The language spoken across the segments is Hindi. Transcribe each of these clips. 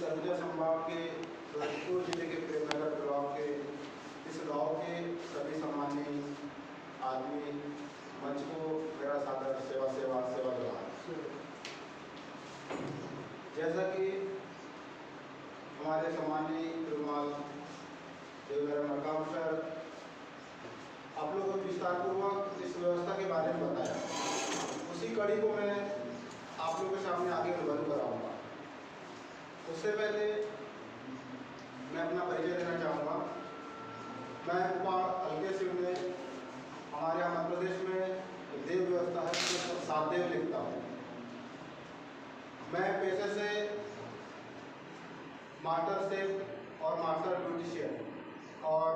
सरगुजा संभाग के फिरोजपुर जिले के प्रेमनगर ब्लॉक के इस गांव के सभी सम्मानीय आदमी मंच को मेरा सादर सेवा जोहार। जैसा कि हमारे सम्मानीय रुमाल देवधर मकाम सर आप लोगों को विस्तारपूर्वक इस व्यवस्था के बारे में बताया, उसी कड़ी को मैं आप लोगों के सामने आगे रूबरू कराऊंगा। उससे पहले मैं अपना परिचय देना चाहूँगा। मैं गोपाल हल्के सिंह में हमारे यहाँ मध्य प्रदेश में देव व्यवस्था है तो सात देव लिखता हूँ। मैं पेशे से मास्टर शेफ और मास्टर ब्यूटिशियन और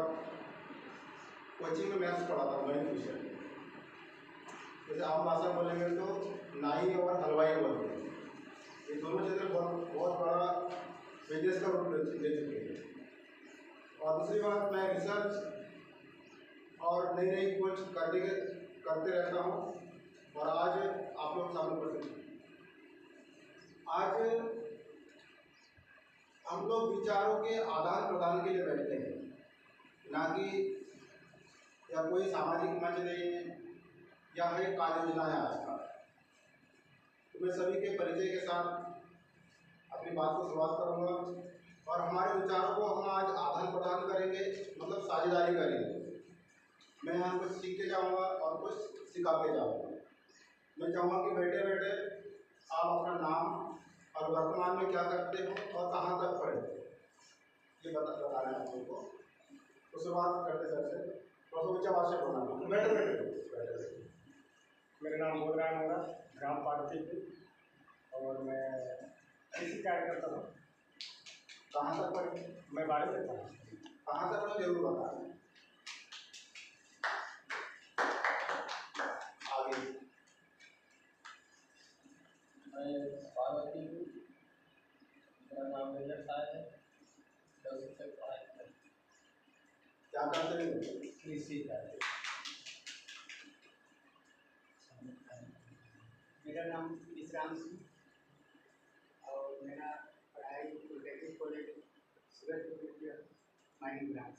कोचिंग में मैथ्स पढ़ाता हूँ, गणित विषय। जैसे आम भाषा बोलेंगे तो नाई और हलवाई बोलते हैं। ये दोनों चीज़ें बहुत बड़ा बिजनेस का रूप ले चुके हैं। और दूसरी बात, मैं रिसर्च और नई खोज करते रहता हूँ। और आज आप लोग सामने उपस्थित हैं। आज हम लोग विचारों के आदान प्रदान के लिए बैठते हैं, ना कि या कोई सामाजिक मंच नहीं है या है कार्य योजना है आज का। तो मैं सभी के परिचय के साथ अपनी बात को शुरुआत करूँगा और हमारे विचारों को हम आज आदान प्रदान करेंगे, मतलब साझेदारी करेंगे। मैं यहाँ कुछ सीख के जाऊँगा और कुछ सिखा के जाऊँगा। मैं चाहूँगा कि बैठे बैठे आप अपना नाम और वर्तमान में क्या करते हो और कहाँ तक पढ़े ये बताना है आप लोगों को। तो शुरुआत करते करते थोड़ा सा ऊँचा आवाज़ से बोलना। बैठे बैठे मेरा नाम बोधराज होगा, ग्राम पाटतीपुर, और मैं कृषि कार्य करता हूँ। कहाँ तक पढ़े? मैं 12वीं तक पढ़ा। कहाँ तक पढ़े जरूर बताना। आगे मैं पार्वतीपुर, मेरा नाम मेजर साहब है, 10वीं तक पढ़ाई कर। क्या करते हैं? कृषि कार्य। मेरा नाम विश्राम सिंह और मेरा पढ़ाई polytechnic college Surajpur mining branch.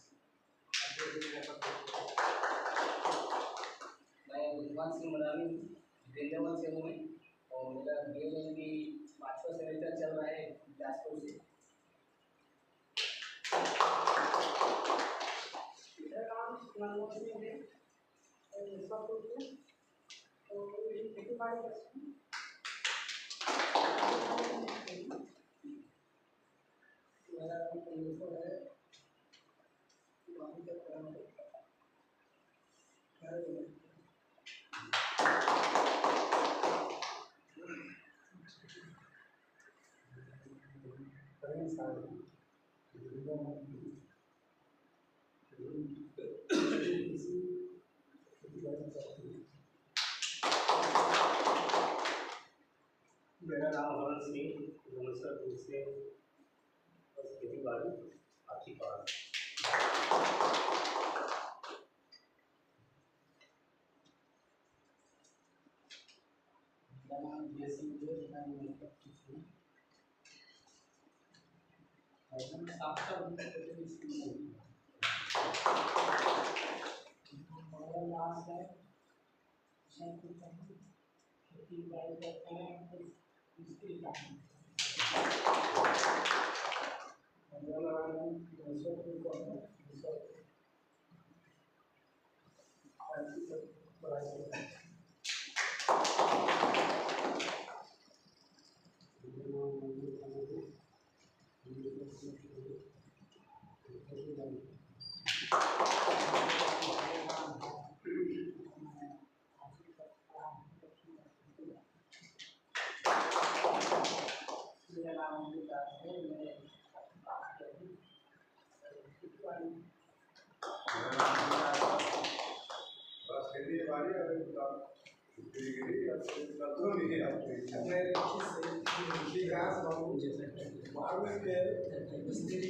मैं बुद्धवान सिंह मनामी वृंदावन से हूँ मैं, और मेरा BA की 5वां सेमेस्टर चल रहा है बिलासपुर से। मेरा नाम मनमोहन सिंह है, मुजफ्फरपुर से, तो खेती बाड़ी करते हैं। मेरा नाम कुलदीप है, वहाँ तक पढ़ा हूँ। मेरा नाम हरन सिंह, मुजफ्फरपुर से, बस खेती बाड़ी आपकी पास। मेरा नाम जैसी है, खेती बाड़ी करते हैं। मिस्त्री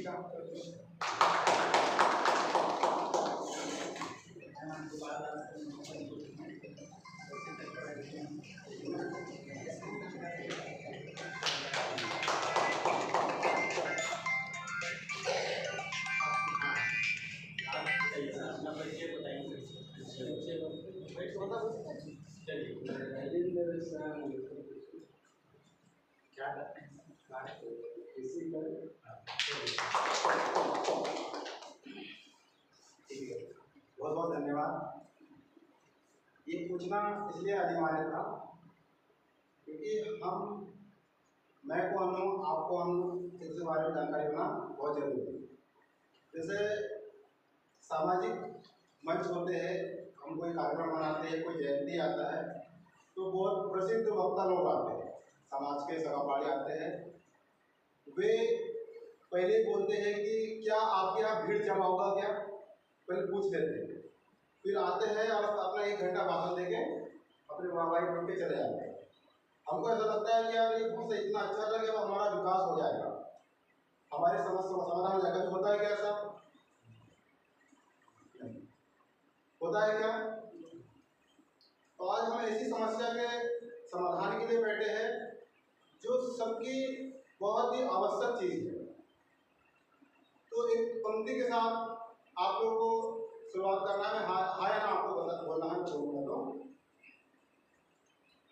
काम करते हैं। ठीक है, बहुत बहुत धन्यवाद। ये पूछना इसलिए अनिवार्य था क्योंकि मैं कौन हूँ, आप कौन हूँ, इसके बारे में जानकारी होना बहुत जरूरी है। जैसे सामाजिक मंच होते हैं, हम कोई कार्यक्रम मनाते हैं, कोई जयंती आता है तो बहुत प्रसिद्ध वक्ता लोग आते हैं, समाज के सगाबाड़ी आते हैं। वे पहले बोलते हैं कि क्या आपके यहाँ भीड़ जमा होगा क्या, पहले पूछ लेते हैं, फिर आते हैं और अपना 1 घंटा भाषण देके अपने वाहवाही बोल के चले जाते हैं। हमको ऐसा लगता है कि यार ये बहुत इतना अच्छा लगे, हमारा विकास हो जाएगा, हमारे समस्या समाधान हो जाएगा। होता है क्या ऐसा? होता है क्या? तो आज हम ऐसी समस्या के समाधान के लिए बैठे हैं जो सबकी बहुत ही आवश्यक चीज है। तो एक पंक्ति के साथ आप लोगों को शुरुआत करना है। हाय ना आपको बोलना है तो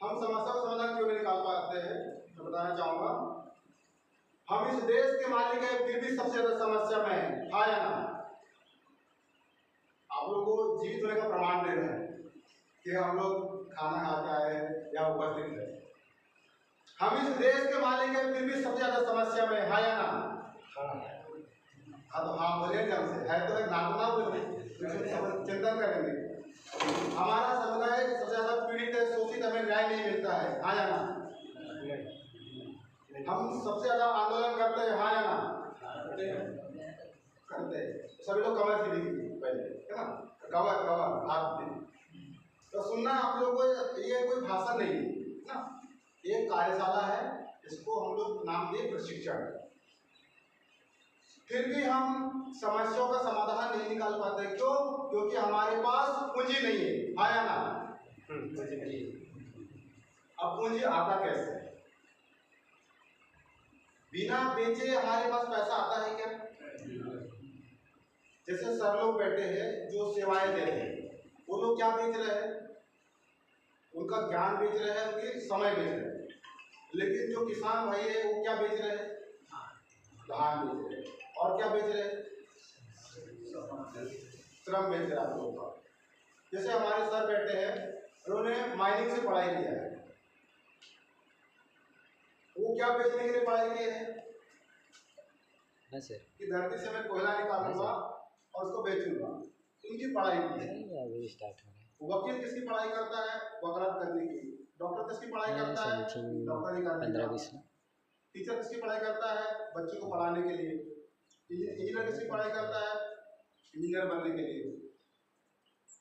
हम समस्या का समाधान क्यों नहीं निकाल पाते हैं, मैं बताना चाहूंगा। हम इस देश के मालिक हैं, फिर भी सबसे ज्यादा समस्या में है। हाय ना आप लोगों को जीवित होने का प्रमाण दे रहे हैं कि हम लोग खाना खा के आए या उपस्थित है। हम इस देश के मालिक हैं, फिर भी सबसे ज्यादा समस्या में है। हाय ना हाँ तो हाँ बोलिए ढंग से, है तो एक नाम ना बोलिए, चिंतन करेंगे। हमारा समुदाय सबसे ज्यादा पीड़ित है, शोषित, हमें न्याय नहीं मिलता है। हाँ या ना? हम सबसे ज्यादा आंदोलन करते हैं। हाँ या ना? करते हैं। सभी लोग कमर से लिखिए पहले, है ना? कवर हाथ में तो सुनना। आप लोगों को ये कोई भाषण नहीं है ना, ये कार्यशाला है, इसको हम लोग नाम दिए प्रशिक्षण। फिर भी हम समस्याओं का समाधान नहीं निकाल पाते। क्यों? क्योंकि हमारे पास पूंजी नहीं है। हाँ या ना? अब पूंजी आता कैसे? बिना बेचे हमारे पास पैसा आता है क्या? जैसे सर लोग बैठे हैं जो सेवाएं दे रहे हैं, वो लोग क्या बेच रहे हैं? उनका ज्ञान बेच रहे हैं, उनकी समय बेच रहे हैं। लेकिन जो किसान भाई है वो क्या बेच रहे हैं? धान बेच रहे हैं। और क्या बेच रहे हैं? श्रम बेच रहे हैं आप लोगों का। जैसे हमारे सर बैठे हैं, उन्होंने माइनिंग से पढ़ाई किया है, वो क्या बेचने के लिए पढ़ाई की है? कि धरती से मैं कोयला निकालूंगा और उसको बेचूंगा, उनकी पढ़ाई की है। वकील किसकी पढ़ाई करता है? वकालत करने की। डॉक्टर किसकी पढ़ाई करता है? डॉक्टरी करने की। टीचर किसकी पढ़ाई करता है? बच्चों को पढ़ाने के लिए। इंजीनियर किसकी पढ़ाई करता है? इंजीनियर बनने के लिए।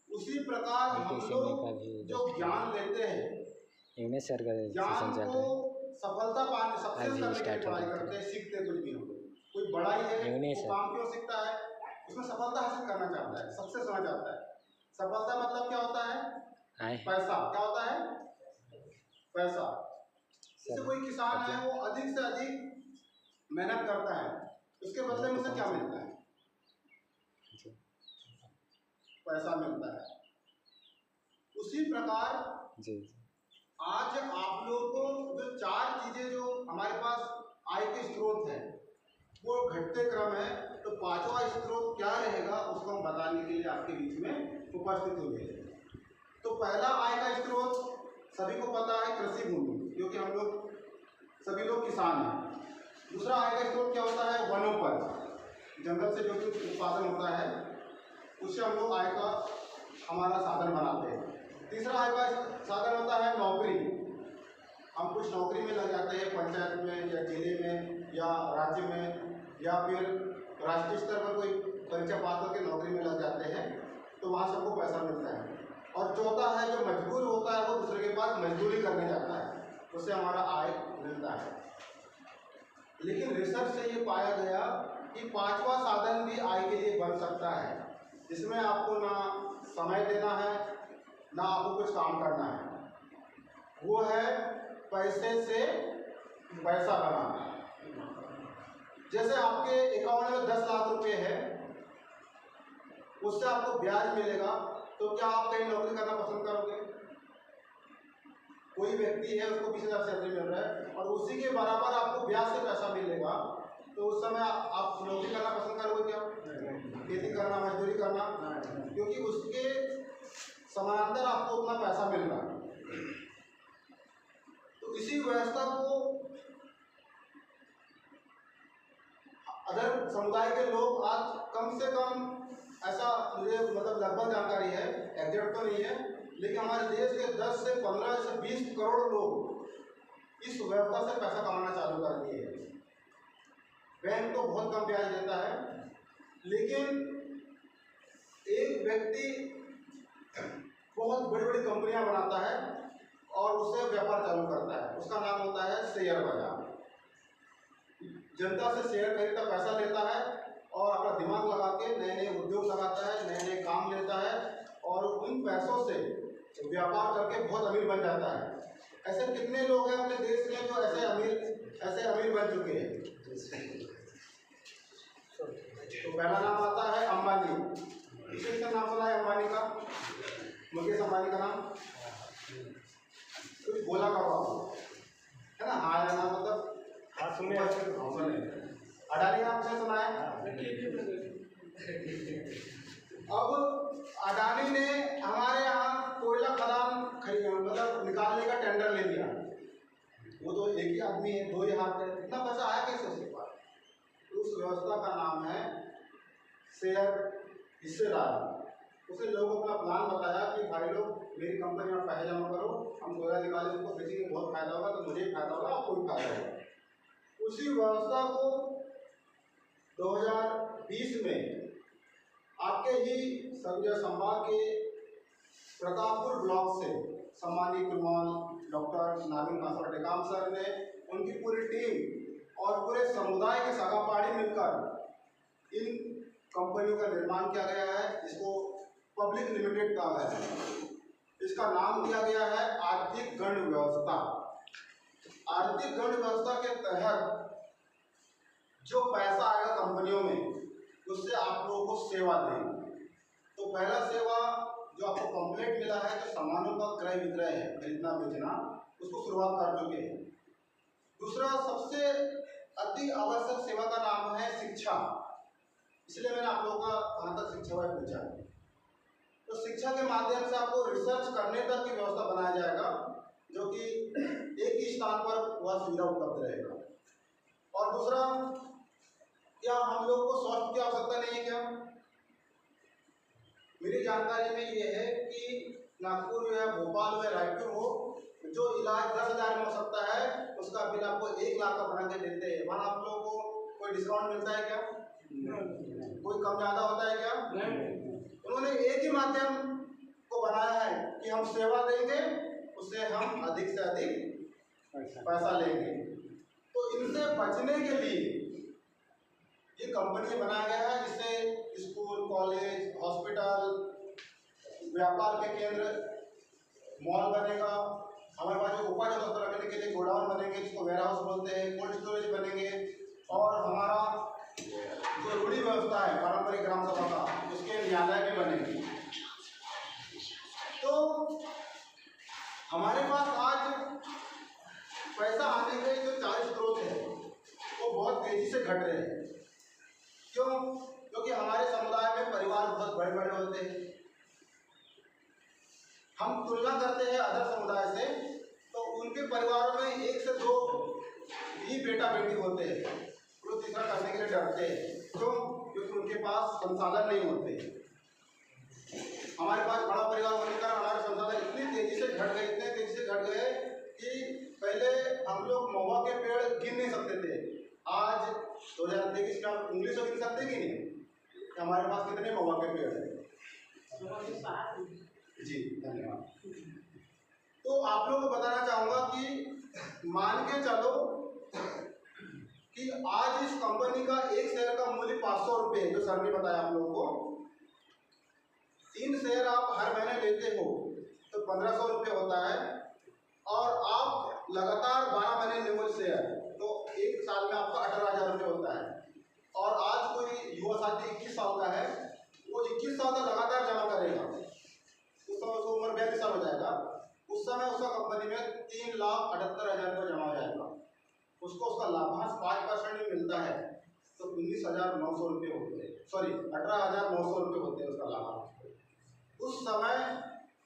उसी प्रकार हम लोग जो ज्ञान लेते हैं, ज्ञान को सफलता पाने सक्सेस करने के लिए पढ़ाई करते हैं, सीखते कुछ भी। हम लोग कोई बड़ा ही है वो काम क्यों सीखता है? उसमें सफलता हासिल करना चाहता है, सक्सेस होना चाहता है। सफलता मतलब क्या होता है? पैसा। क्या होता है? पैसा। जैसे कोई किसान है, वो अधिक से अधिक मेहनत करता है, उसके बदले में उसे क्या मिलता है? पैसा मिलता है। उसी प्रकार आज आप लोगों को जो 4 चीजें जो हमारे पास आय के स्रोत है वो घटते क्रम है, तो 5वां स्रोत क्या रहेगा उसको हम बताने के लिए आपके बीच में उपस्थित हुए हैं। तो पहला आय का स्रोत सभी को पता है, कृषि भूमि, क्योंकि हम लोग सभी लोग किसान हैं। दूसरा आय का स्रोत क्या होता है? वनोपज, जंगल से जो भी उत्पादन होता है उससे हम लोग आय का हमारा साधन बनाते हैं। तीसरा आय का साधन होता है नौकरी। हम कुछ नौकरी में लग जाते हैं, पंचायत में या जिले में या राज्य में या फिर राष्ट्रीय स्तर पर कोई परीक्षा पास करके नौकरी में लग जाते हैं, तो वहाँ सबको पैसा मिलता है। और चौथा है जो मजदूर होता है, वो दूसरे के पास मजदूरी करने जाता है, उससे हमारा आय मिलता है। लेकिन रिसर्च से ये पाया गया कि 5वां साधन भी आय के लिए बन सकता है, जिसमें आपको ना समय देना है ना आपको कुछ काम करना है। वो है पैसे से पैसा बनाना। जैसे आपके अकाउंट में 10 लाख रुपए है, उससे आपको ब्याज मिलेगा, तो क्या आप कहीं नौकरी करना पसंद करोगे? कोई व्यक्ति है उसको 20,000 सैलरी मिल रहा है और उसी के बराबर आपको ब्याज से पैसा मिलेगा, तो उस समय आप नौकरी करना पसंद करोगे क्या? खेती करना, मजदूरी करना, क्योंकि उसके समानांतर आपको उतना पैसा मिल रहा है। तो इसी व्यवस्था को अदर समुदाय के लोग आज कम से कम, ऐसा मुझे मतलब लगभग जानकारी है, एग्जैक्ट तो नहीं है, लेकिन हमारे देश के 10 से 15 से 20 करोड़ लोग इस व्यवस्था से पैसा कमाना चालू कर दिए हैं। बैंक तो बहुत कम ब्याज देता है, लेकिन एक व्यक्ति बहुत बड़ी बड़ी कंपनियां बनाता है और उससे व्यापार चालू करता है, उसका नाम होता है शेयर बाजार। जनता से शेयर खरीदता, पैसा लेता है और अपना दिमाग लगा के नए नए उद्योग लगाता है, नए नए काम लेता है और उन पैसों से व्यापार करके बहुत अमीर बन जाता है। ऐसे कितने लोग हैं अपने देश में जो ऐसे अमीर बन चुके हैं? तो पहला नाम आता है अंबानी। किसी का नाम सुना है अंबानी का? मुकेश अंबानी का नाम कुछ बोला का बाबू है ना? हाँ या ना, मतलब हाँ सुने। अडानी नाम से सुना है? अब अडानी ने हमारे यहाँ कोयला खदान मतलब निकालने का टेंडर ले लिया। वो तो एक ही आदमी है, दो ही हाथ है, इतना पैसा आया कैसे उसके पास? उस व्यवस्था का नाम है शेयर हिस्सेदार। उसने लोगों को अपना प्लान बताया कि भाई लोग मेरी कंपनी में पैसा जमा करो, हम कोयला निकाले, उनको बेचेंगे, बहुत फायदा होगा, तो मुझे फायदा होगा, आपको भी फायदा होगा। उसी व्यवस्था को 2020 में आपके ही संजय संभाग के प्रतापपुर ब्लॉक से सम्मानित कुमार डॉक्टर नाविन कासर टेकाम सर ने, उनकी पूरी टीम और पूरे समुदाय के सगापाड़ी मिलकर इन कंपनियों का निर्माण किया गया है। इसको पब्लिक लिमिटेड कहा गया है। इसका नाम दिया गया है आर्थिक गण व्यवस्था। आर्थिक गण व्यवस्था के तहत जो पैसा आएगा कंपनियों में, उससे आप लोगों को सेवा देंगे। तो पहला सेवा जो आपको पंपलेट मिला है, जो सामानों का क्रय विक्रय है, खरीदना बेचना, उसको शुरुआत कर चुके हैं। दूसरा सबसे अति आवश्यक सेवा का नाम है शिक्षा। इसलिए मैंने आप लोगों का कहाँ तक शिक्षा वाला पूछा। तो शिक्षा के माध्यम से आपको रिसर्च करने तक की व्यवस्था बनाया जाएगा, जो कि एक ही स्थान पर वह सुविधा उपलब्ध रहेगा। और दूसरा, क्या हम लोग को स्वास्थ्य की आवश्यकता नहीं है क्या? मेरी जानकारी में ये है कि नागपुर हो या भोपाल हो या रायपुर हो, जो इलाज 10,000 में हो सकता है, उसका बिल आपको 1 लाख का बना के देते हैं। वहाँ आप लोगों को कोई डिस्काउंट मिलता है क्या? कोई कम ज़्यादा होता है क्या? उन्होंने एक ही माध्यम को बनाया है कि हम सेवा देंगे, उससे हम अधिक से अधिक पैसा लेंगे। तो इनसे बचने के लिए ये कंपनी बनाया गया है, जिससे स्कूल, कॉलेज, हॉस्पिटल, व्यापार के केंद्र, मॉल बनेगा। हमारे पास जो उपज होता है रखने के लिए गोडाउन बनेंगे, जिसको वेयर हाउस बोलते हैं, कोल्ड स्टोरेज बनेंगे। और हमारा जो रूढ़ी व्यवस्था है पारंपरिक ग्राम सभा का, उसके न्यायालय भी बनेंगे। तो हमारे पास आज पैसा आने के जो 4 स्रोत है वो बहुत तेजी से घट रहे हैं। क्यों? क्योंकि हमारे समुदाय में परिवार बहुत बड़े बड़े होते हैं। हम तुलना करते हैं अदर समुदाय से, तो उनके परिवारों में 1 से 2 ही बेटा बेटी होते हैं, वो तीसरा करने के लिए डरते हैं। क्यों? क्योंकि उनके पास संसाधन नहीं होते। हमारे पास बड़ा परिवार होने के कारण हमारे संसाधन इतनी तेजी से घट गए कि पहले हम लोग महुआ के पेड़ गिन नहीं सकते थे। आज 2023 में आप उंगली से गिन सकते कि नहीं कि हमारे पास कितने महुआ के पेड़ हैं? जी धन्यवाद। तो आप लोगों को बताना चाहूँगा कि मान के चलो कि आज इस कंपनी का एक शेयर का मूल्य 500 रुपये है, जो सर ने बताया आप लोगों को। 3 शेयर आप हर महीने लेते हो तो 1500 रुपये होता है, और आप लगातार 12 महीने लेवल शेयर, तो 1 साल में आपका 18,000 रुपये होता है। और आज कोई युवा साथी 21 साल का है, वो 21 साल तक लगातार जमा करेगा, उस समय उसकी उम्र 42 साल हो जाएगा। उस समय उसका कंपनी में उसको उसका लाभांश 5% भी मिलता है तो 19,900 रुपये होते हैं, सॉरी 18,900 रुपये होते हैं उसका लाभांश। उस समय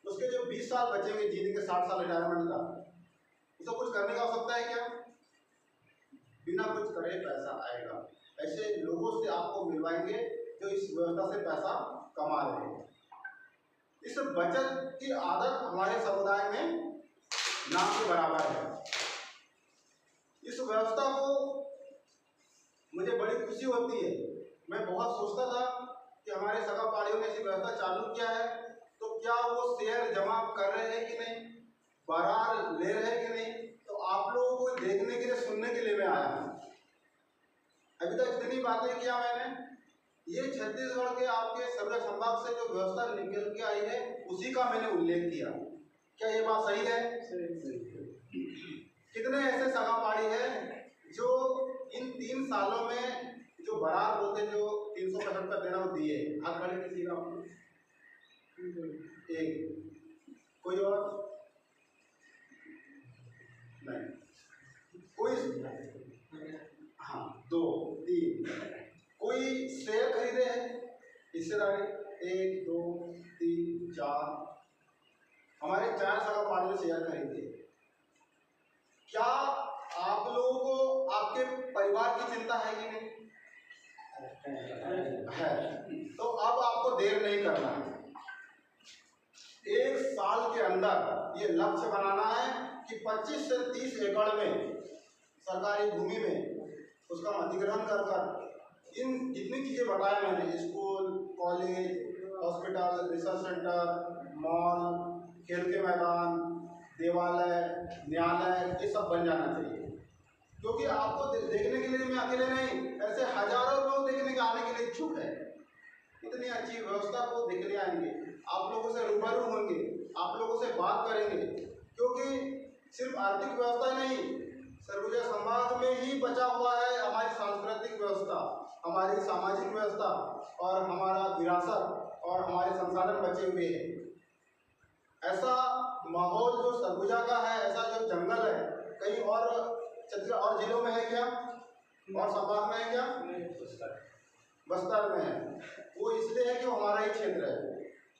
उसके जो 20 साल बचेंगे जीने के, 60 साल रिटायरमेंट का, उसको कुछ करने का हो सकता है क्या? बिना कुछ करे पैसा आएगा। ऐसे लोगों से आपको मिलवाएंगे जो इस व्यवस्था से पैसा कमा रहे हैं। इस बचत की आदत हमारे समुदाय में नाम के बराबर है। इस व्यवस्था को मुझे बड़ी खुशी होती है। मैं बहुत सोचता था कि हमारे सगा पाड़ियों ने ऐसी व्यवस्था चालू किया है तो क्या वो शेयर जमा कर रहे हैं कि नहीं, बरार ले रहे हैं कि नहीं। तो आप लोगों को देखने के लिए, सुनने के लिए मैं आया हूँ। अभी तक इतनी बातें किया मैंने। ये छत्तीसगढ़ के आपके सदर संभाग से जो व्यवस्था निकल के आई है उसी का मैंने उल्लेख किया। क्या ये बात सही है? कितने ऐसे सगा पाड़ी है जो इन 3 सालों में जो बरार बोलते जो 375 देना वो दिए? हाथ खड़े किसी का? एक। कोई और? नहीं। कोई? हाँ, 2 3। कोई शेयर खरीदे हैं? हिस्सेदारी 1 2 3 4। हमारे 4 सगा पाड़ी में शेयर खरीदे। क्या आप लोगों को आपके परिवार की चिंता है कि नहीं? है। तो अब आपको देर नहीं करना है। 1 साल के अंदर ये लक्ष्य बनाना है कि 25 से 30 एकड़ में सरकारी भूमि में उसका अधिग्रहण कर इन जितनी चीज़ें बताया मैंने, school, college, hospital, research centre, mall, खेल के मैदान, देवालय, न्यायालय, ये सब बन जाना चाहिए। क्योंकि आपको देखने के लिए मैं अकेले नहीं, ऐसे हजारों लोग देखने के आने के लिए इच्छुक है। इतनी अच्छी व्यवस्था को देखने आएंगे, आप लोगों से रूबरू होंगे, आप लोगों से बात करेंगे। क्योंकि सिर्फ आर्थिक व्यवस्था नहीं, सरगुजा संभाग में ही बचा हुआ है हमारी सांस्कृतिक व्यवस्था, हमारी सामाजिक व्यवस्था और हमारा विरासत और हमारे संसाधन बचे हुए हैं। ऐसा माहौल जो सरगुजा का है, ऐसा जो जंगल है, कहीं और छत्तीसगढ़ और जिलों में है क्या? और संभाग में है क्या? बस्तर में है। वो इसलिए है कि वो हमारा ही क्षेत्र है,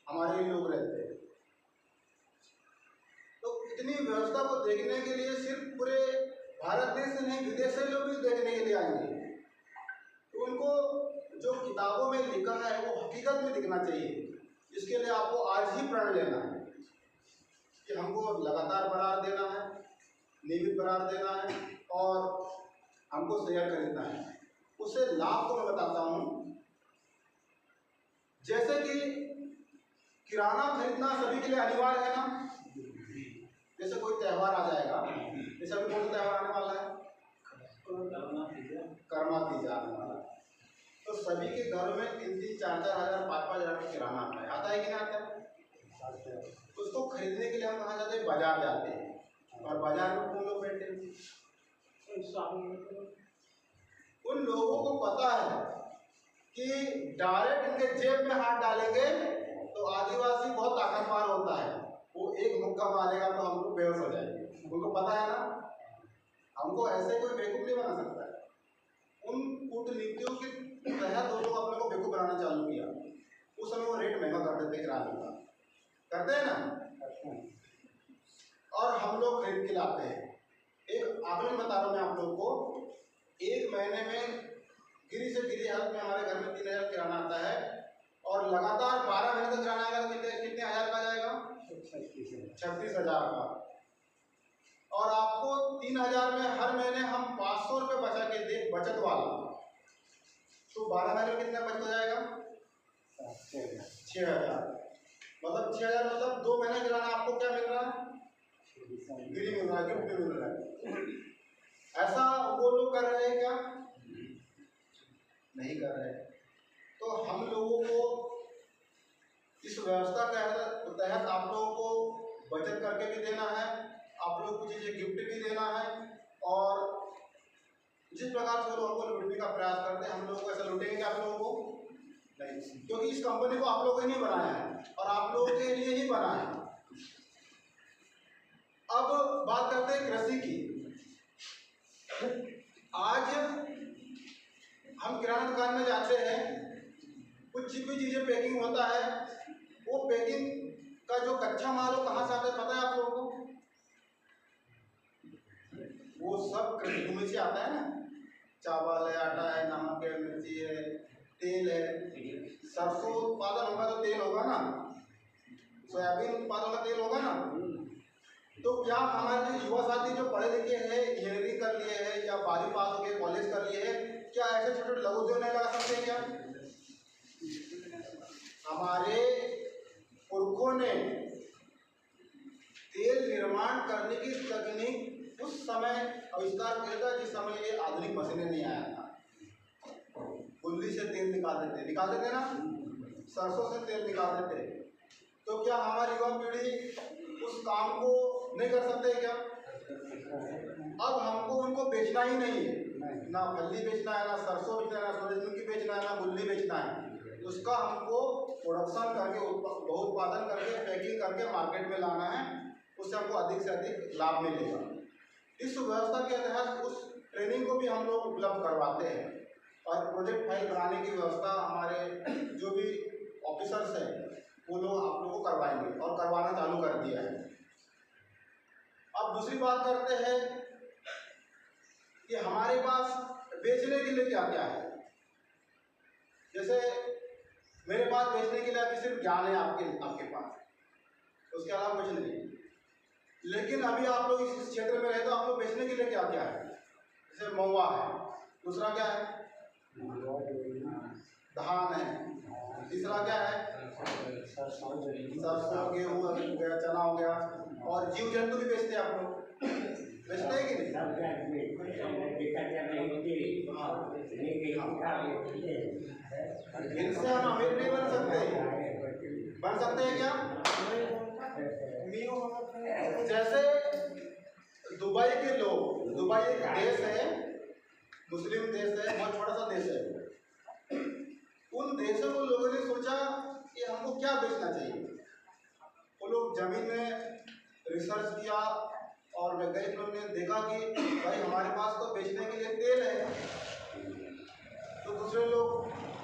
हमारे ही लोग रहते हैं। तो इतनी व्यवस्था को देखने के लिए सिर्फ पूरे भारत देश से नहीं, विदेश से लोग भी देखने के लिए आएंगे। तो उनको जो किताबों में लिखा है वो हकीकत में दिखना चाहिए। इसके लिए आपको आज ही प्रण लेना है कि हमको लगातार बरार देना है, नियमित बरार देना है और हमको शेयर खरीदना है। उससे लाभ को मैं बताता हूँ। जैसे कि किराना खरीदना सभी के लिए अनिवार्य है ना। जैसे कोई त्यौहार आ जाएगा, जैसे अभी कौन सा त्यौहार आने वाला है? कर्मा तीजा आने वाला है। तो सभी के घर में 3-3, 4-4 हज़ार, 5-5 हज़ार का किराना आता है कि नहीं आता है? उसको खरीदने के लिए हम कहाँ जाते हैं? बाजार जाते हैं। और बाजार में कौन लोग बैठे हैं? उन लोगों को पता है कि डायरेक्ट इनके जेब में हाथ डालेंगे तो आदिवासी बहुत ताकतवर होता है, वो एक मुक्का मारेगा तो हम लोग बेहोश हो जाएंगे। उनको पता है ना, हमको ऐसे कोई बेवकूफ नहीं बना सकता है। उन कूटनीतियों के तहत वो लोग अपने को बेवकूफ बनाना चालू किया। उस समय वो रेट महंगा कर देते किराने का, करते हैं ना, और हम लोग खरीद के लाते हैं। एक आंकड़े बता रहा हूँ मैं आप लोगों को। 1 महीने में गिरी से गिरी हालत में हमारे घर में 3,000 किराना आता है और लगातार 12 महीने तक किराना आएगा तो कितने हज़ार का जाएगा? 36,000 का। और आपको 3,000 में हर महीने हम 500 रुपये बचा के दे, बचत वाला, तो 12 महीने में कितना बचत हो जाएगा? 6,000। मतलब 6,000 मतलब 2 महीने किराना आपको क्या मिल रहा है? गिरी मिल रहा है, गिफ्ट मिल रहा है। ऐसा वो लोग कर रहे हैं क्या? नहीं कर रहे। तो हम लोगों को इस व्यवस्था के तहत आप लोगों को बचत करके भी देना है, आप लोग को चीज़ें गिफ्ट भी देना है। और जिस प्रकार से वो लोगों को लूटने का प्रयास करते हैं, हम लोगों को ऐसा लूटेंगे आप लोगों को नहीं, क्योंकि इस कंपनी को आप लोगों ने नहीं बनाया है और आप लोगों के लिए ही बना है। अब बात करते हैं कृषि की। आज हम किराना दुकान में जाते हैं, कुछ भी चीज़ें पैकिंग होता है, वो पैकिंग का जो कच्चा माल हो कहाँ से आता है पता है आप लोगों को? वो सब कृषि भूमि से आता है ना। चावल है, आटा है, नमक है, मिर्ची है, तेल है। सरसों उत्पादन होगा तो तेल होगा ना, सोयाबीन उत्पादन का तेल होगा ना। तो क्या हमारे युवा साथी जो पढ़े लिखे हैं, इंजीनियरिंग कर लिए हैं या 12वीं पास हो गए, कॉलेज कर लिए हैं, क्या ऐसे छोटे छोटे लघु उद्योग नहीं लगा सकते हैं क्या? हमारे पुरखों ने तेल निर्माण करने की तकनीक उस समय आविष्कार किया था जिस समय ये आधुनिक मशीनें नहीं आया था। कुल्ली से तेल निकालते थे ना, सरसों से तेल निकालते थे। तो क्या हमारी युवा पीढ़ी उस काम को नहीं कर सकते क्या? अब हमको उनको बेचना ही नहीं है, ना फल्ली बेचना है, ना सरसों बेचना है, ना सूरजमुखी बेचना है, ना गुल्ली बेचना है। उसका हमको प्रोडक्शन करके बहुउत्पादन करके पैकिंग करके मार्केट में लाना है, उससे हमको अधिक से अधिक लाभ मिलेगा। इस व्यवस्था के तहत उस ट्रेनिंग को भी हम लोग उपलब्ध करवाते हैं और प्रोजेक्ट फाइल बनाने की व्यवस्था हमारे जो भी ऑफिसर्स हैं वो लोग आप लोगों को करवाएंगे और करवाना चालू कर दिया है। अब दूसरी बात करते हैं कि हमारे पास बेचने के लिए क्या क्या है। जैसे मेरे पास बेचने के लिए अभी सिर्फ ज्ञान है आपके पास, उसके अलावा कुछ नहीं। लेकिन अभी आप लोग इस क्षेत्र में रहे तो आप लोग बेचने के लिए क्या क्या है? जैसे महुआ है, दूसरा क्या है? धान है, तीसरा क्या है? सरसों, गेहूँ हो गया, चना हो गया। और जीव जंतु भी बेचते हैं आप लोग, बेचते हैं कि नहीं? इनसे हम अमीर नहीं बन सकते हैं क्या? जैसे दुबई के लोग, दुबई एक देश है, मुस्लिम देश है, बहुत छोटा सा देश है। उन देशों को लोगों ने सोचा कि हमको क्या बेचना चाहिए। वो लोग जमीन में रिसर्च किया और वैज्ञानिक लोगों ने देखा कि भाई हमारे पास तो बेचने के लिए तेल है। तो दूसरे लोग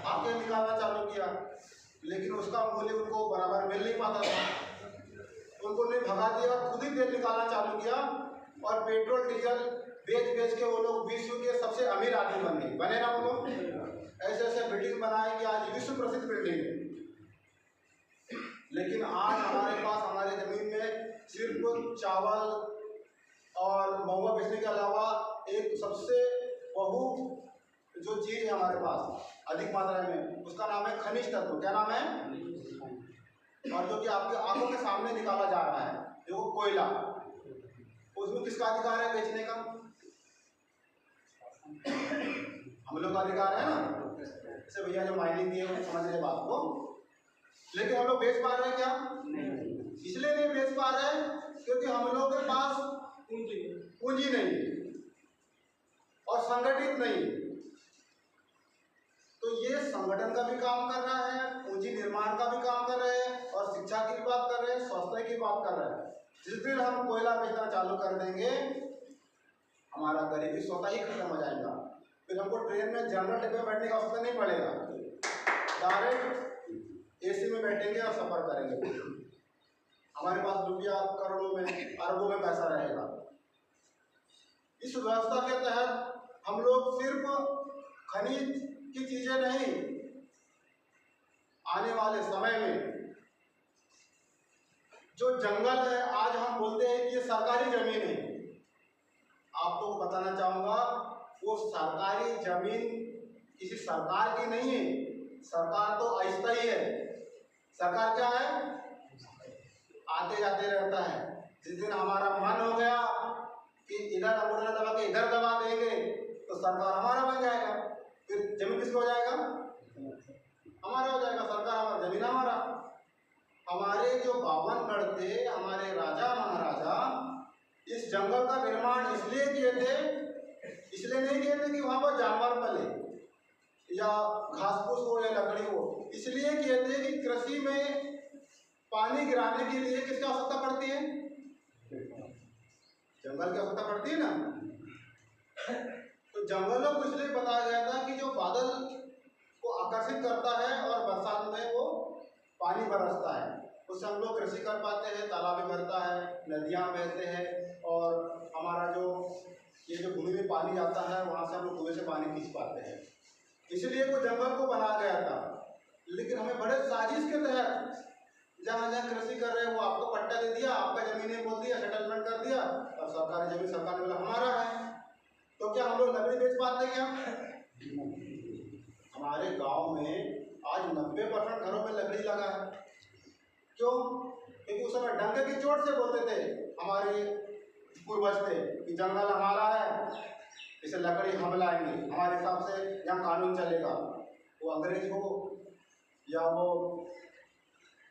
आके निकालना चालू किया, लेकिन उसका मूल्य उनको बराबर मिल नहीं पाता था। उनको ने भगा दिया और खुद ही तेल निकालना चालू किया और पेट्रोल डीजल बेच के वो लोग विश्व के सबसे अमीर आदमी बने ना वो लोग। ऐसे ऐसे बिल्डिंग बनाए कि आज विश्व प्रसिद्ध बिल्डिंग है। लेकिन आज हमारे पास हमारे जमीन में सिर्फ चावल और महुआ बेचने के अलावा एक सबसे जो चीज़ है हमारे पास अधिक मात्रा में, उसका नाम है खनिज तत्व। क्या नाम है? और जो कि आपके आंखों के सामने निकाला जा रहा है, जो कोयला, उसमें किसका अधिकार है बेचने का? हम लोग का अधिकार है ना। जैसे भैया जो माइनिंग की है वो समझ रहे बात को, लेकिन हम लोग बेच पा रहे हैं क्या? इसलिए नहीं बेच पा रहे क्योंकि हम लोगों के पास पूंजी नहीं और संगठित नहीं। तो ये संगठन का भी काम कर रहा है, पूंजी निर्माण का भी काम कर रहे हैं और शिक्षा की बात कर रहे हैं, स्वास्थ्य की बात कर रहे हैं। जिस दिन हम कोयला बेचना चालू कर देंगे हमारा गरीबी स्वतः ही खत्म हो जाएगा। फिर हमको ट्रेन में जनरल डिब्बे में बैठने का आवश्यकता नहीं पड़ेगा, डायरेक्ट एसी में बैठेंगे और सफर करेंगे। हमारे पास रुपया करोड़ों में अरबों में पैसा रहेगा। इस व्यवस्था के तहत हम लोग सिर्फ खनिज की चीजें नहीं, आने वाले समय में जो जंगल है, आज हम बोलते हैं कि ये सरकारी जमीन है। आपको बताना चाहूंगा वो सरकारी जमीन किसी सरकार की नहीं है। सरकार तो अस्थायी है। सरकार क्या है? आते जाते रहता है। जिस दिन हमारा मन हो गया कि इधर अंगूठा दबा के इधर दबा देंगे तो सरकार हमारा बन जाएगा। फिर जमीन किसका हो जाएगा? हमारा हो जाएगा। सरकार हमारा, जमीन हमारा। हमारे जो बावनगढ़ थे, हमारे राजा महाराजा इस जंगल का निर्माण इसलिए किए थे, इसलिए नहीं किए थे कि वहां पर जानवर पले या घास फूस हो या लकड़ी हो, इसलिए किए थे कि कृषि में पानी गिराने के लिए किसकी आवश्यकता पड़ती है? जंगल की आवश्यकता पड़ती है ना। तो जंगलों को इसलिए बताया गया था कि जो बादल को आकर्षित करता है और बरसात में वो पानी बरसता है, उससे हम लोग कृषि कर पाते हैं, तालाब भी भरता है, नदियाँ बहते हैं और हमारा जो ये जो भूमि में पानी जाता है वहाँ से हम लोग कुएं से पानी खींच पाते हैं। इसलिए वो जंगल को बनाया गया था। लेकिन हमें बड़े साजिश के तहत जहाँ जहाँ कृषि कर रहे हैं वो आपको पट्टा दे दिया, आपका जमीनें बोल दिया, सेटलमेंट कर दिया और सरकारी जमीन सरकार ने बोला हमारा है। तो क्या हम लोग लकड़ी बेच पाते हैं क्या? हमारे गांव में आज 90% घरों में लकड़ी लगा है। क्यों? क्योंकि उस समय डंके की चोट से बोलते थे हमारे पूर्वज थे कि जंगल हमारा है, इसे लकड़ी हम लाएंगे, हमारे हिसाब से यहाँ कानून चलेगा। वो अंग्रेज हो या वो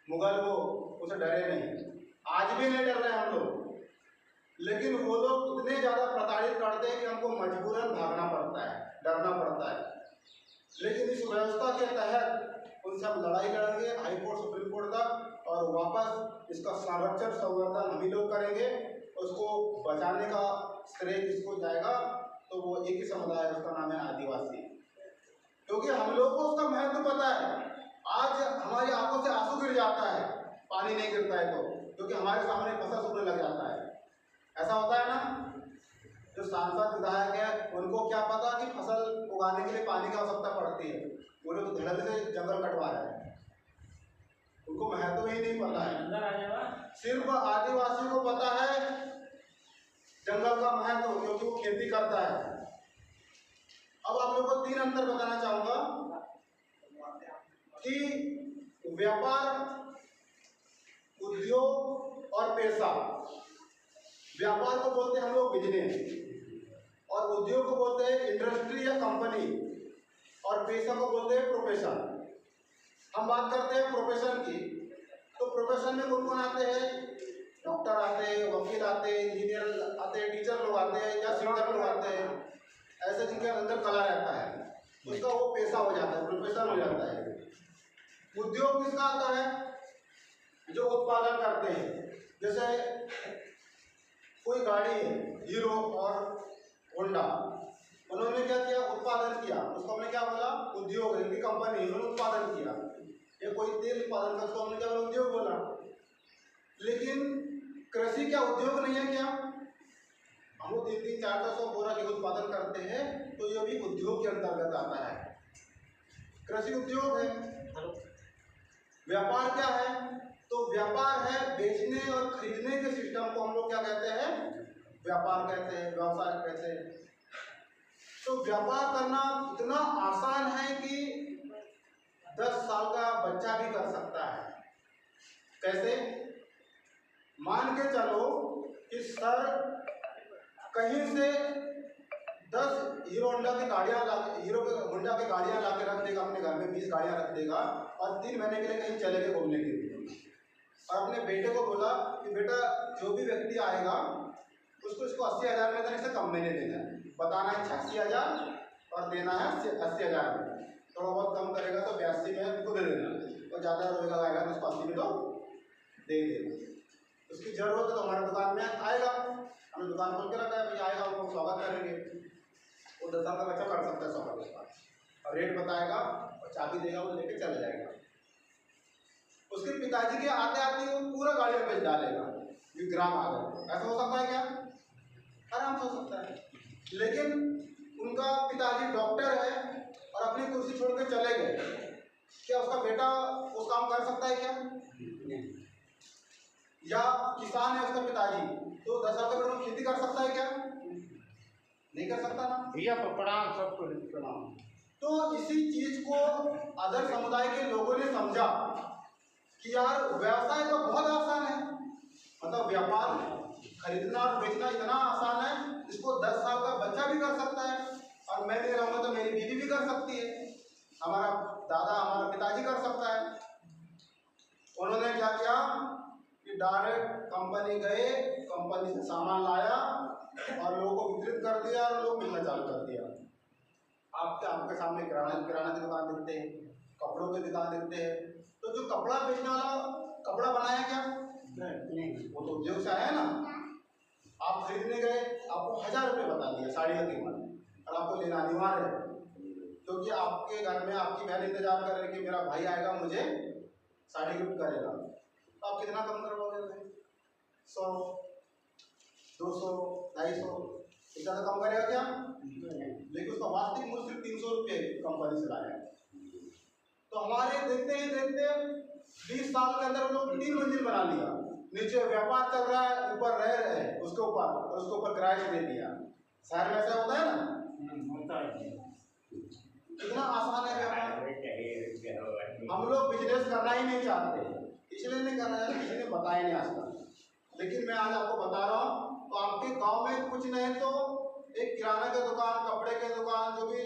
मुगल हो, उसे डरे नहीं। आज भी नहीं डर रहे हम लोग, लेकिन वो लोग इतने ज़्यादा प्रताड़ित करते हैं कि हमको मजबूरन भागना पड़ता है, डरना पड़ता है। लेकिन इस व्यवस्था के तहत उनसे हम लड़ाई लड़ेंगे हाई कोर्ट सुप्रीम कोर्ट तक, और वापस इसका संरक्षण संवर्धन हम ही लोग करेंगे। उसको बचाने का श्रेय किसको जाएगा? तो वो एक ही समुदाय है, उसका नाम है आदिवासी। क्योंकि हम लोग को उसका महत्व पता है। आज हमारी आंखों से आंसू गिर जाता है पानी नहीं गिरता है तो, क्योंकि हमारे सामने फसल सूखने लग जाता है। ऐसा होता है ना? जो सांसद विधायक है उनको क्या पता कि फसल उगाने के लिए पानी की आवश्यकता पड़ती है, वो लोग धड़ल्ले से जंगल कटवा रहे हैं, उनको महत्व ही नहीं पता है। सिर्फ आदिवासी को पता है जंगल का महत्व, क्योंकि वो खेती करता है। अब आप लोगों को 3 अंतर बताना चाहूंगा कि व्यापार, उद्योग और पेशा। व्यापार को बोलते हैं हम लोग बिजनेस, और उद्योग को बोलते हैं इंडस्ट्री या कंपनी, और पेशा को बोलते हैं प्रोफेशन। हम बात करते हैं प्रोफेशन की, तो प्रोफेशन में कौन कौन आते हैं? डॉक्टर आते हैं, वकील आते हैं, इंजीनियर आते हैं, टीचर लोग आते हैं या सिंगर लोग आते हैं, ऐसे जिनके अंदर कला रहता है, उसका वो पेशा हो जाता है, प्रोफेशन हो जाता है। उद्योग किसका आता है? जो उत्पादन करते हैं। जैसे कोई गाड़ी है, हीरो और होंडा, उन्होंने क्या किया? उत्पादन किया, उसको हमने क्या बोला? उद्योग है, इनकी कंपनी, उन्होंने उत्पादन किया। ये कोई तेल उत्पादन करता, हमने क्या बोला? उद्योग बोला। लेकिन कृषि क्या उद्योग नहीं है क्या? हम लोग 300-400 बोरा गेहूं उत्पादन करते हैं, तो ये भी उद्योग के अंतर्गत आता है। कृषि उद्योग है। व्यापार क्या है? तो व्यापार है बेचने और खरीदने के सिस्टम को हम लोग क्या कहते हैं? व्यापार कहते हैं, व्यवसाय कहते हैं। तो व्यापार करना इतना आसान है कि 10 साल का बच्चा भी कर सकता है। कैसे? मान के चलो कि सर कहीं से 10 हीरो होंडा की गाड़ियाँ होंडा की गाड़ियाँ ला के रख देगा अपने घर में, 20 गाड़ियाँ रख देगा और 3 महीने के लिए कहीं चले गए घूमने के लिए, और अपने बेटे को बोला कि बेटा जो भी व्यक्ति आएगा उसको इसको 80,000 में देने से कम में नहीं देना है, बताना है 86,000 और देना है 80,000 में। थोड़ा बहुत कम करेगा तो 82 में उसको दे देना, और ज़्यादा रोएगा आएगा तो उसको 80 में तो दे देना। उसकी ज़रूरत है तो हमारे दुकान में आएगा, हमने दुकान खोल के रखा है, भाई आएगा उनको स्वागत करेंगे। वो 10 साल का बच्चा कर सकता है स्वागत उसका, और रेट बताएगा और चाबी देगा, वो लेके चला जाएगा। उसके पिताजी के आते आते वो पूरा गाड़ी में बेच डालेगा, ग्राम आ गए। ऐसा हो सकता है क्या? आराम से हो सकता है। लेकिन उनका पिताजी डॉक्टर है और अपनी कुर्सी छोड़ के चले गए, क्या उसका बेटा उस काम कर सकता है क्या? या किसान है उसका पिताजी, तो 10 साल का बेटा खेती कर सकता है क्या? नहीं कर सकता ना भैया, प्रणाम सबको प्रणाम। तो इसी चीज को अदर समुदाय के लोगों ने समझा कि यार व्यवसाय तो बहुत आसान है, मतलब व्यापार खरीदना और बेचना इतना आसान है, इसको 10 साल का बच्चा भी कर सकता है, और मैं नहीं रहूँगा तो मेरी बीवी भी कर सकती है, हमारा दादा हमारा पिताजी कर सकता है। उन्होंने क्या किया कि डायरेक्ट कंपनी गए, कंपनी से सामान लाया और लोगों को वितरित कर दिया और लोग मिलना चालू कर दिया। आपके सामने किराना की दुकान दिखते हैं, कपड़ों की दुकान दिखते हैं, तो जो कपड़ा बेचने वाला कपड़ा बनाया क्या? नहीं, वो तो उद्योग से आया ना। आप खरीदने गए, आपको 1000 रुपये बता दिया साड़ी का कीमत, और आपको लेना अनिवार्य है, क्योंकि आपके घर में आपकी बहन इंतजार कर रही है कि मेरा भाई आएगा मुझे साड़ी गिफ्ट करेगा। तो आप कितना कम करवाओगे भाई? 100, 200, 250 इतना तो कम करेगा क्या? लेकिन उसका वास्तविक मूल्य सिर्फ 300 रुपये कंपनी से लाया है। तो हमारे देखते ही देखते 20 साल के अंदर हम लोग 3 मंजिल बना लिया, नीचे व्यापार चल रहा है, ऊपर रह रहे हैं उसके ऊपर, और उसके ऊपर किराया दे दिया। शहर में ऐसा होता है ना? कितना आसान है व्यापार। हम लोग बिजनेस करना ही नहीं चाहते, इसलिए नहीं करना चाहते, किसी ने बताया नहीं आज तक। लेकिन मैं आज आपको बता रहा हूँ, तो आपके गांव में कुछ नहीं तो एक किराना की दुकान, कपड़े की दुकान, जो भी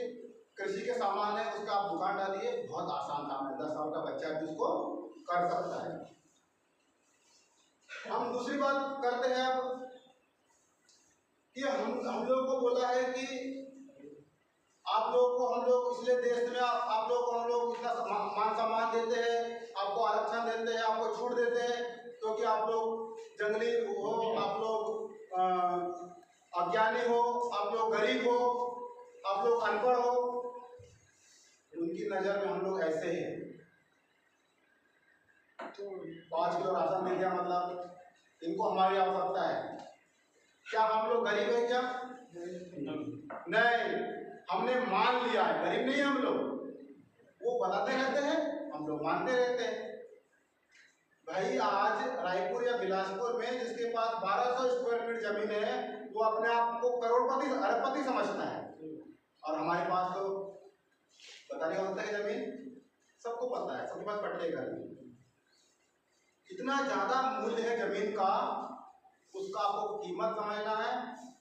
कृषि के सामान है उसका आप दुकान डालिए, बहुत आसान काम है, 10 साल का बच्चा भी उसको कर सकता है। हम दूसरी बात करते हैं अब कि हम लोगों को बोला है कि आप लोगों को हम लोग इसलिए देश में आप लोगों को हम लोग इतना मान सम्मान देते हैं, आपको आरक्षण देते हैं, आपको छूट देते हैं, क्योंकि आप लोग जंगली हो, आप लोग अज्ञानी हो, आप लोग गरीब हो, आप लोग अनपढ़ हो। उनकी नज़र में हम लोग ऐसे हैं। 5 किलो राशन मिल गया मतलब इनको हमारी आवश्यकता है। क्या हम लोग गरीब हैं क्या? नहीं, हमने मान लिया है, गरीब नहीं हम लोग। वो बताते रहते हैं, हम लोग मानते रहते हैं। भाई आज रायपुर या बिलासपुर में जिसके पास 1200 स्क्वायर फीट जमीन है वो अपने आप को करोड़पति अरबपति समझता है, और हमारे पास तो पता नहीं होता है जमीन, सबको पता है, सबके पास पट्टे घर में। इतना ज्यादा मूल्य है जमीन का, उसका आपको कीमत समझना है।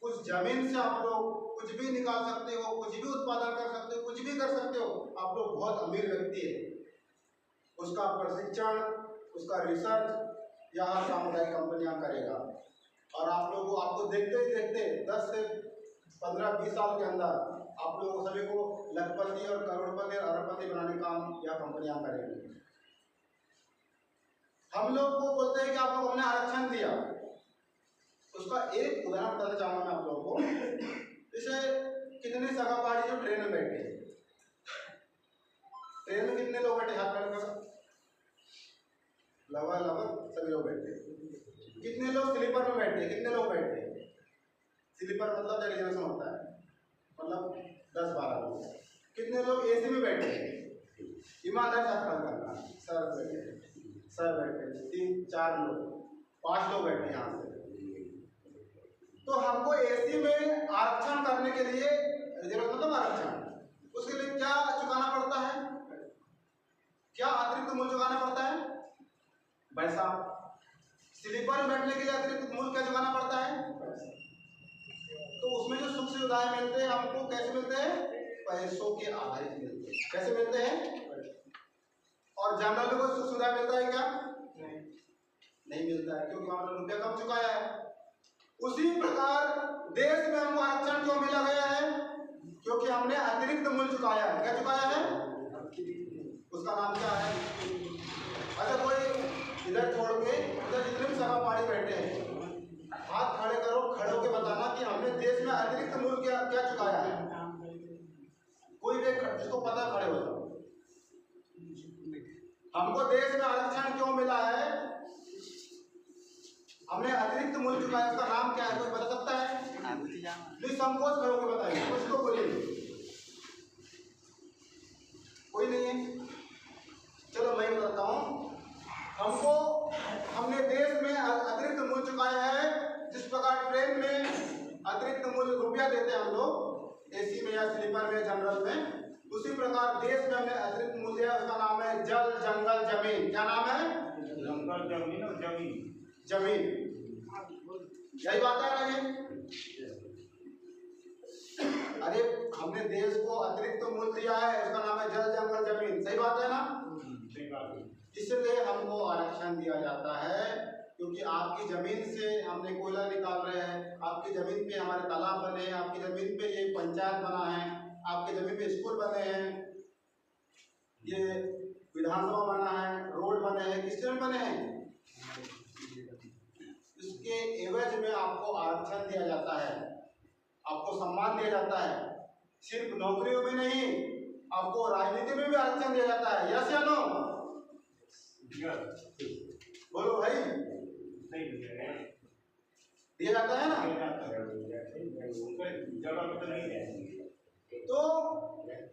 उस जमीन से आप लोग कुछ भी निकाल सकते हो, कुछ भी उत्पादन कर सकते हो, कुछ भी कर सकते हो। आप लोग बहुत अमीर व्यक्ति है, उसका प्रशिक्षण, उसका रिसर्च यहाँ सामुदायिक कंपनियां करेगा, और आप लोगों को आपको देखते ही देखते 10 से 15-20 साल के अंदर आप लोगों सभी को लखपति और करोड़पति और अरबपति बनाने का काम यह कंपनियां करेंगी। हम लोग को बोलते हैं कि आप लोग हमने आरक्षण दिया, उसका एक उदाहरण बताना चाहूंगा मैं आप लोगों को। जैसे कितने सगाबाड़ी जो ट्रेन में बैठे, ट्रेन में कितने लोग बैठे? हाथ खड़े करो। लगभग सभी लोग बैठे। कितने लोग स्लीपर में बैठे? कितने लोग बैठे? स्लीपर मतलब रिजर्वेशन होता है, मतलब 10-12 लोग। कितने लोग एसी में बैठे? ईमानदार साथ खड़ा करना। सर बैठे, सर बैठे, 3-4 लोग, 5 लोग बैठे यहाँ से। तो हमको एसी में आरक्षण करने के लिए, रिजर्वेशन मतलब आरक्षण, उसके लिए क्या चुकाना पड़ता है? क्या अतिरिक्त मूल्य चुकाना पड़ता है? पैसा। स्लीपर में बैठने के लिए अतिरिक्त मूल्य क्या चुकाना पड़ता है? तो उसमें जो सुख सुविधाएं मिलते हैं हमको कैसे मिलते हैं? पैसों के आधारित मिलते हैं। कैसे मिलते हैं? और जनरल में कोई सुख सुविधा मिलता है क्या? नहीं मिलता है, क्योंकि हमने रुपया कम चुकाया है। उसी प्रकार देश में हमको आरक्षण क्यों मिला गया है? क्योंकि हमने अतिरिक्त मूल्य चुकाया है। क्या चुकाया है? उसका नाम क्या है? अच्छा, कोई इधर छोड़ के उधर जितने भी सभापाड़ी बैठे हैं, हाथ खड़े करो, खड़े होकर बताना कि हमने देश में अतिरिक्त मूल्य क्या चुकाया है। कोई भी जिसको पता, खड़े हो जाओ। हमको देश में आरक्षण क्यों मिला है? हमने अतिरिक्त मूल्य चुकाया, उसका नाम क्या है? कोई बता सकता है? निसंकोच खड़े होकर बताइए, कुछ तो बोलिए। कोई नहीं है? चलो मैं बताता हूँ। हमने देश में अतिरिक्त मूल्य चुकाया है। जिस प्रकार ट्रेन में अतिरिक्त मूल्य रुपया देते हैं हम लोग, एसी में या स्लीपर में, जनरल में, उसी प्रकार देश में हमने अतिरिक्त मूल्य है, उसका नाम है जल, जंगल, जमीन। क्या नाम है? जंगल, जमीन और जमीन। यही बात है ना ये? अरे हमने देश को अतिरिक्त मूल्य दिया है, उसका नाम है जल, जंगल, जमीन। सही बात है ना? इसलिए हमको आरक्षण दिया जाता है, क्योंकि आपकी जमीन से हमने कोयला निकाल रहे हैं, आपकी जमीन पे हमारे तालाब बने हैं, आपकी जमीन पे ये पंचायत बना है, आपकी जमीन पे स्कूल बने हैं, ये विधानसभा बना है, रोड बने हैं। किस लिए बने हैं? इसके एवज में आपको आरक्षण दिया जाता है, आपको सम्मान दिया जाता है। सिर्फ नौकरियों में नहीं, आपको राजनीति में भी आरक्षण दिया जाता है। यस या नो? बोलो भाई, दिया जाता है ना? तो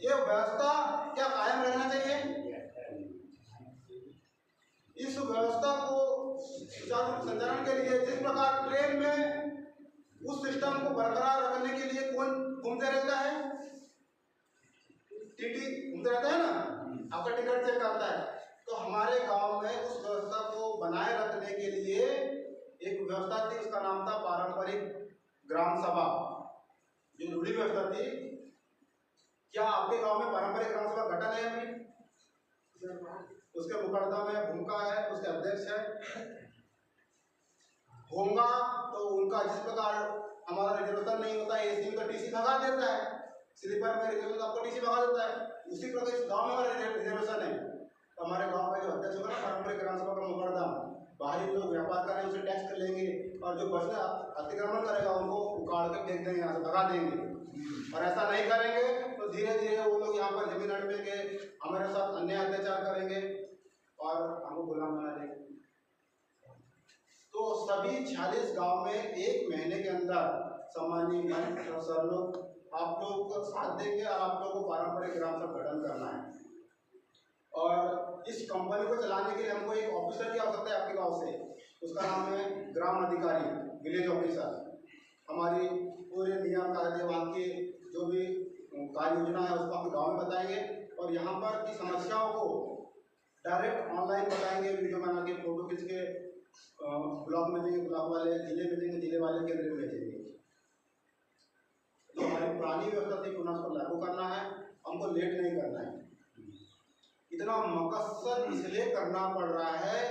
ये व्यवस्था क्या कायम रहना चाहिए? इस व्यवस्था को सुचारू संचालन के लिए जिस प्रकार ट्रेन में उस सिस्टम को बरकरार रखने के लिए कौन घूमते रहता है? टीटी घूमते रहता है ना, आपका टिकट चेक करता है। तो हमारे गांव में उस व्यवस्था को बनाए रखने के लिए एक व्यवस्था थी, उसका नाम था पारंपरिक ग्राम सभा, जो रूढ़ी व्यवस्था थी। क्या आपके गांव में पारंपरिक ग्राम सभा गठन है अभी? उसके मुकदमा में भूमिका है, उसके अध्यक्ष है, होगा तो उनका जिस प्रकार हमारा रिजर्वेशन नहीं होता है, एसी में तो टीसी भगा देता है, स्लीपर में रिजर्वेशन आपको टीसी भगा देता है, उसी प्रकार इस गांव में हमारा रिजर्वेशन है। तो हमारे गांव का जो अध्यक्ष होगा ना पारंपरिक ग्राम सभा का मुकदमा, बाहरी लोग व्यापार करें उसे टैक्स कर लेंगे, और जो बचना अतिक्रमण करेगा उनको उखाड़ कर फेंक देंगे, यहाँ से भगा देंगे। और ऐसा नहीं करेंगे तो धीरे धीरे वो लोग यहाँ पर जमीन हड़पेंगे, हमारे साथ अन्याय अत्याचार करेंगे और हमको गुलाम बना देंगे। तो सभी 46 गांव में एक महीने के अंदर सम्मानीय मंच और सर लोग आप लोग को साथ देंगे और आप लोग को पारंपरिक ग्राम सभा गठन करना है। और इस कंपनी को चलाने के लिए हमको एक ऑफिसर की आवश्यकता है आपके गांव से, उसका नाम है ग्राम अधिकारी, विलेज ऑफिसर। हमारी पूरे नियम कायदे वहाँ की जो भी कार्य योजना है उसको आपके गाँव में बताएंगे, और यहाँ पर की समस्याओं को डायरेक्ट ऑनलाइन बताएंगे, वीडियो बना के, फोटो खींच के ब्लॉक में देंगे, ब्लॉक वाले जिले में देंगे, जिले वाले केंद्र में भेजेंगे। तो हमारी पुरानी व्यवस्था थी, पुनः उसको लागू करना है, हमको लेट नहीं करना है। इतना मकसद इसलिए करना पड़ रहा है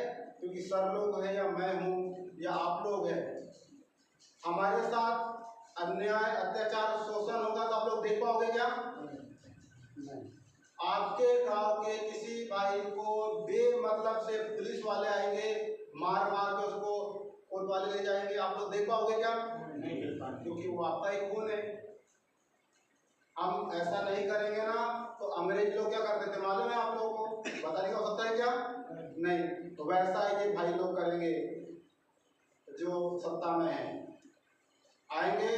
क्योंकि सर लोग हैं या मैं हूँ या आप लोग हैं, हमारे साथ अन्याय अत्याचार शोषण होगा तो आप लोग देख पाओगे क्या? आपके गांव के किसी भाई को बेमतलब से पुलिस वाले आएंगे, मार मार के उसको कोर्ट वाले ले जाएंगे, आप लोग देख पाओगे क्या? नहीं देख पाएंगे, क्योंकि वो आपका ही खून है। हम ऐसा नहीं करेंगे ना तो अंग्रेज लोग क्या करते थे मालूम है आप लोगों को? बताने का हो सकता है क्या? नहीं। तो वैसा ये भाई लोग करेंगे जो सत्ता में है, आएंगे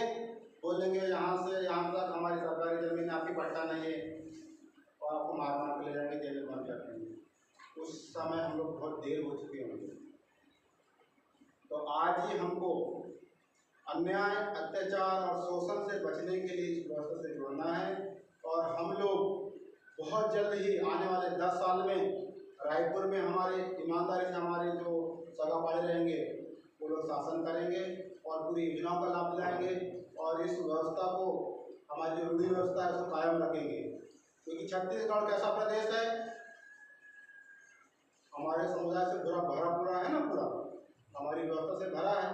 बोलेंगे यहाँ से यहाँ तक हमारी सरकारी जमीन आपकी पट्टा नहीं है, और आपको मार मार के ले जाएंगे, जेल में बंद कर देंगे। उस समय हम लोग बहुत देर हो चुके होंगे। तो आज ही हमको अन्याय अत्याचार और शोषण से बचने के लिए इस व्यवस्था से जुड़ना है, और हम लोग बहुत जल्द ही आने वाले 10 साल में रायपुर में हमारे ईमानदारी से हमारे जो सगापाई रहेंगे वो लोग शासन करेंगे और पूरी योजनाओं का लाभ दिलाएंगे, और इस व्यवस्था को, हमारी जो रूढ़ी व्यवस्था है उसको कायम रखेंगे। क्योंकि छत्तीसगढ़ कैसा प्रदेश है, हमारे समुदाय से भरा है ना, पूरा हमारी व्यवस्था से भरा है।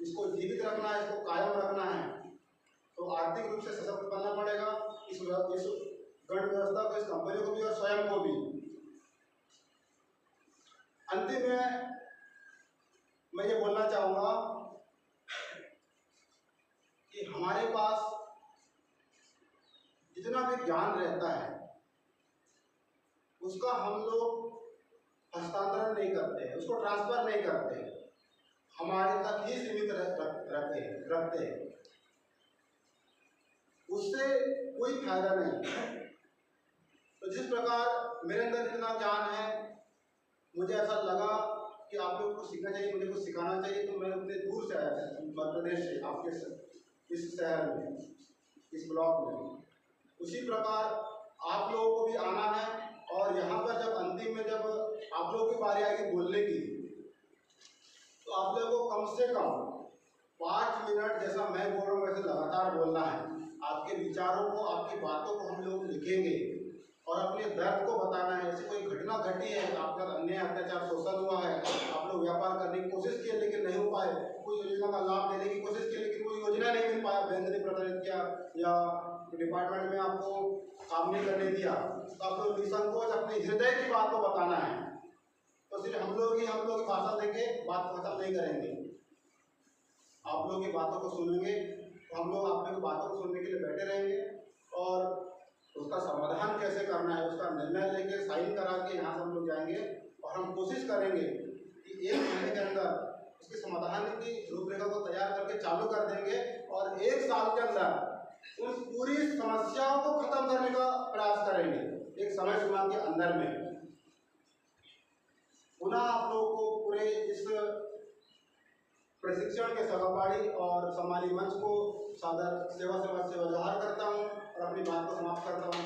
इसको जीवित रखना है, इसको कायम रखना है, तो आर्थिक रूप से सशक्त बनना पड़ेगा इस गण व्यवस्था को, इस कंपनी को भी और स्वयं को भी। अंतिम में मैं ये बोलना चाहूँगा कि हमारे पास जितना भी ज्ञान रहता है उसका हम लोग हस्तांतरण नहीं करते हैं, उसको ट्रांसफर नहीं करते हैं, हमारे तक ही सीमित रखते हैं। उससे कोई फायदा नहीं। तो जिस प्रकार मेरे अंदर इतना ज्ञान है, मुझे ऐसा लगा कि आप लोग को सीखना चाहिए, मुझे कुछ सिखाना चाहिए, तो मैं उतने दूर से आया था, मध्य प्रदेश से, आपके इस शहर में, इस ब्लॉक में। उसी प्रकार आप लोगों को भी आना है, और यहाँ पर जब अंतिम में जब आप लोगों की बारी आएगी बोलने की, तो आप लोगों को कम से कम 5 मिनट, जैसा मैं बोल रहा हूँ वैसे लगातार बोलना है। आपके विचारों को, आपकी बातों को हम लोग लिखेंगे और अपने दर्द को बताना है। ऐसी कोई घटना घटी है, आपका अन्याय अत्याचार शोषण हुआ है, आप लोग व्यापार करने की कोशिश किए लेकिन नहीं हो पाए, कोई योजना का लाभ लेने की कोशिश की लेकिन कोई योजना नहीं मिल पाया, बैंक ने प्रताड़ित किया या डिपार्टमेंट में आपको काम नहीं करने दिया, तो आप लोग निसंकोच अपने हृदय की बात को बताना है। तो सिर्फ हम लोग की भाषा देके बात खत्म नहीं करेंगे, आप लोगों की बातों को सुनेंगे, तो हम लोग आप लोगों की बातों को सुनने के लिए बैठे रहेंगे उसका समाधान कैसे करना है, उसका निर्णय लेके साइन करा के यहाँ से हम लोग जाएंगे और हम कोशिश करेंगे कि 1 महीने के अंदर उसके समाधान की रूपरेखा को तैयार करके चालू कर देंगे और 1 साल के अंदर उन पूरी समस्याओं को खत्म करने का प्रयास करेंगे एक समय सीमा के अंदर में। पुनः आप लोगों को पूरे इस प्रशिक्षण के सहभागी और सम्मानित मंच को सादर सेवा से वजहार करता हूँ और अपनी बात को समाप्त करता हूँ।